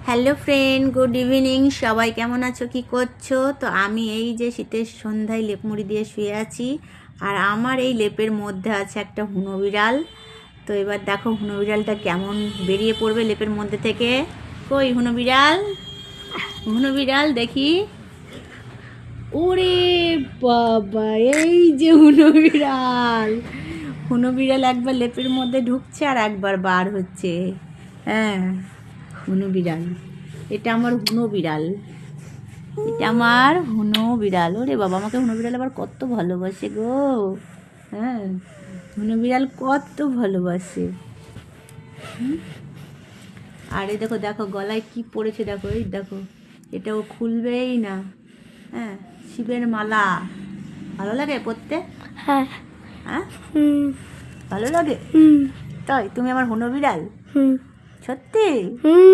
Hello friend, good evening. সবাই কেমন আছো, কি করছো? তো আমি এই যে শীতের সন্ধ্যায় লেপ মুড়ি দিয়ে শুয়ে আছি, আর আমার এই লেপের মধ্যে আছে একটা হুনো বিড়াল। তো এবার দেখো হুনো বিড়ালটা কেমন বেরিয়ে পড়বে লেপের মধ্যে থেকে। কই হুনো বিড়াল, হুনো বিড়াল দেখি। ওরে বাবা, এই যে হুনো বিড়াল। হুনো বিড়াল একবার লেপের মধ্যে ঢুকছে আর একবার বার হচ্ছে। হ্যাঁ, হুনো বিড়াল, এটা আমার হুনো বিড়াল, এটা আমার হুনো বিড়াল। ওরে বাবা, আমাকে হুনো বিড়াল আবার কত ভালোবাসে গো। হ্যাঁ, হুনো বিড়াল কত ভালোবাসে। আর এই দেখো দেখো গলায় কি পড়েছে, দেখো এই দেখো, এটা ও খুলবেই না। হ্যাঁ, শিবের মালা। ভালো লাগে পড়তে? হ্যাঁ। হ্যাঁ, হুম। ভালো লাগে। হুম। তাই তুমি আমার হুনো বিড়াল? হুম। সত্যি? হুম।